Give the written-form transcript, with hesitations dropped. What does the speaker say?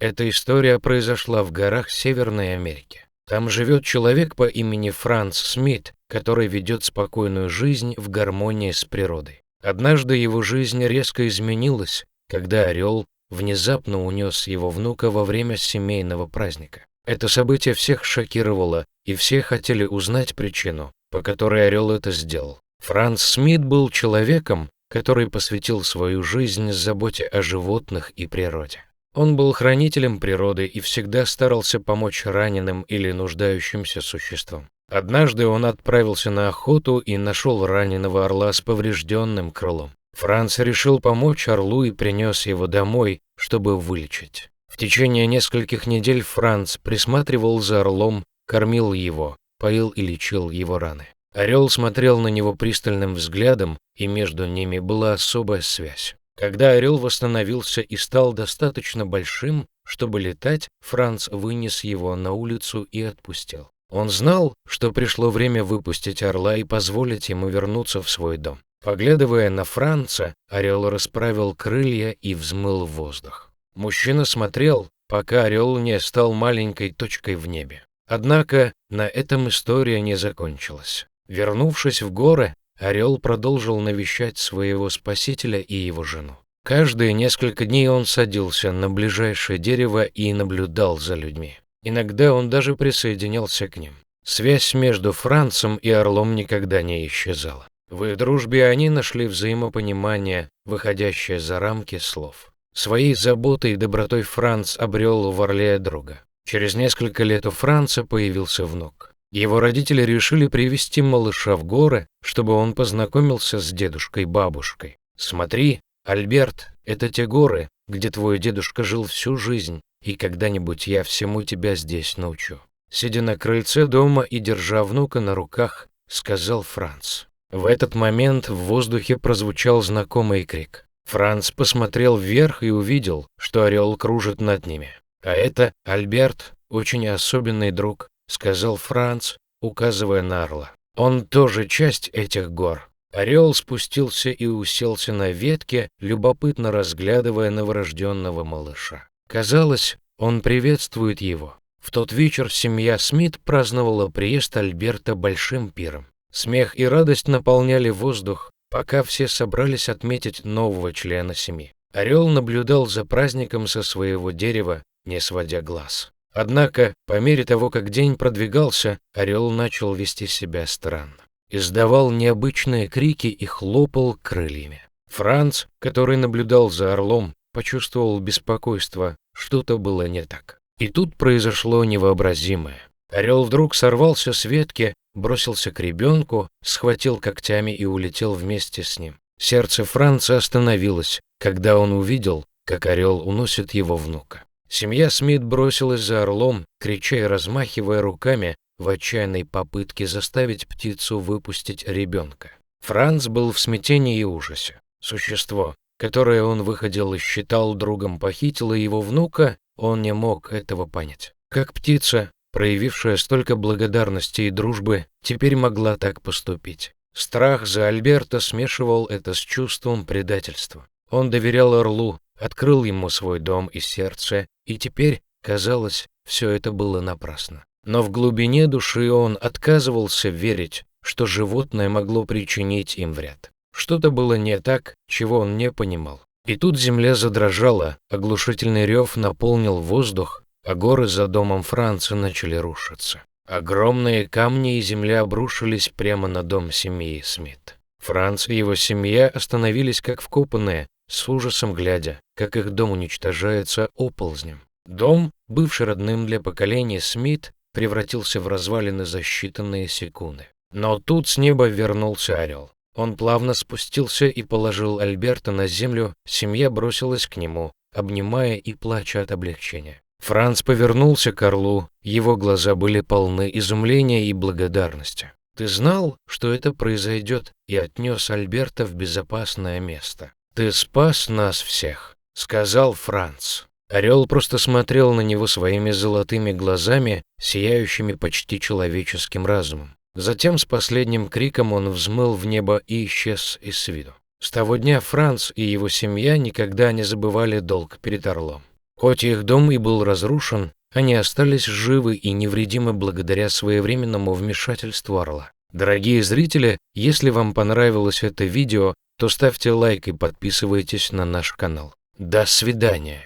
Эта история произошла в горах Северной Америки. Там живет человек по имени Франц Смит, который ведет спокойную жизнь в гармонии с природой. Однажды его жизнь резко изменилась, когда орел внезапно унес его внука во время семейного праздника. Это событие всех шокировало, и все хотели узнать причину, по которой орел это сделал. Франц Смит был человеком, который посвятил свою жизнь заботе о животных и природе. Он был хранителем природы и всегда старался помочь раненым или нуждающимся существам. Однажды он отправился на охоту и нашел раненого орла с поврежденным крылом. Франц решил помочь орлу и принес его домой, чтобы вылечить. В течение нескольких недель Франц присматривал за орлом, кормил его, поил и лечил его раны. Орел смотрел на него пристальным взглядом, и между ними была особая связь. Когда орел восстановился и стал достаточно большим, чтобы летать, Франц вынес его на улицу и отпустил. Он знал, что пришло время выпустить орла и позволить ему вернуться в свой дом. Поглядывая на Франца, орел расправил крылья и взмыл в воздух. Мужчина смотрел, пока орел не стал маленькой точкой в небе. Однако на этом история не закончилась. Вернувшись в горы, орел продолжил навещать своего спасителя и его жену. Каждые несколько дней он садился на ближайшее дерево и наблюдал за людьми. Иногда он даже присоединялся к ним. Связь между Францем и орлом никогда не исчезала. В их дружбе они нашли взаимопонимание, выходящее за рамки слов. Своей заботой и добротой Франц обрел в орле друга. Через несколько лет у Франца появился внук. Его родители решили привезти малыша в горы, чтобы он познакомился с дедушкой-бабушкой. «Смотри, Альберт, это те горы, где твой дедушка жил всю жизнь, и когда-нибудь я всему тебя здесь научу». Сидя на крыльце дома и держа внука на руках, сказал Франц. В этот момент в воздухе прозвучал знакомый крик. Франц посмотрел вверх и увидел, что орел кружит над ними. «А это Альберт, очень особенный друг», — сказал Франц, указывая на орла. «Он тоже часть этих гор». Орел спустился и уселся на ветке, любопытно разглядывая новорожденного малыша. Казалось, он приветствует его. В тот вечер семья Смит праздновала приезд Альберта большим пиром. Смех и радость наполняли воздух, пока все собрались отметить нового члена семьи. Орел наблюдал за праздником со своего дерева, не сводя глаз. Однако, по мере того, как день продвигался, орел начал вести себя странно. Издавал необычные крики и хлопал крыльями. Франц, который наблюдал за орлом, почувствовал беспокойство, что-то было не так. И тут произошло невообразимое. Орел вдруг сорвался с ветки, бросился к ребенку, схватил когтями и улетел вместе с ним. Сердце Франца остановилось, когда он увидел, как орел уносит его внука. Семья Смит бросилась за орлом, крича и размахивая руками в отчаянной попытке заставить птицу выпустить ребенка. Франц был в смятении и ужасе. Существо, которое он выходил и считал другом, похитило его внука, он не мог этого понять. Как птица, проявившая столько благодарности и дружбы, теперь могла так поступить. Страх за Альберта смешивал это с чувством предательства. Он доверял орлу, открыл ему свой дом и сердце, и теперь, казалось, все это было напрасно. Но в глубине души он отказывался верить, что животное могло причинить им вред. Что-то было не так, чего он не понимал. И тут земля задрожала, оглушительный рев наполнил воздух, а горы за домом Франца начали рушиться. Огромные камни и земля обрушились прямо на дом семьи Смит. Франц и его семья остановились как вкопанные, с ужасом глядя, как их дом уничтожается оползнем. Дом, бывший родным для поколения Смит, превратился в развалины за считанные секунды. Но тут с неба вернулся орел. Он плавно спустился и положил Альберта на землю, семья бросилась к нему, обнимая и плача от облегчения. Франц повернулся к орлу, его глаза были полны изумления и благодарности. «Ты знал, что это произойдет, и отнес Альберта в безопасное место. Ты спас нас всех», — сказал Франц. Орел просто смотрел на него своими золотыми глазами, сияющими почти человеческим разумом. Затем с последним криком он взмыл в небо и исчез из виду. С того дня Франц и его семья никогда не забывали долг перед орлом. Хоть их дом и был разрушен, они остались живы и невредимы благодаря своевременному вмешательству Орла. Дорогие зрители, если вам понравилось это видео, то ставьте лайк и подписывайтесь на наш канал. До свидания!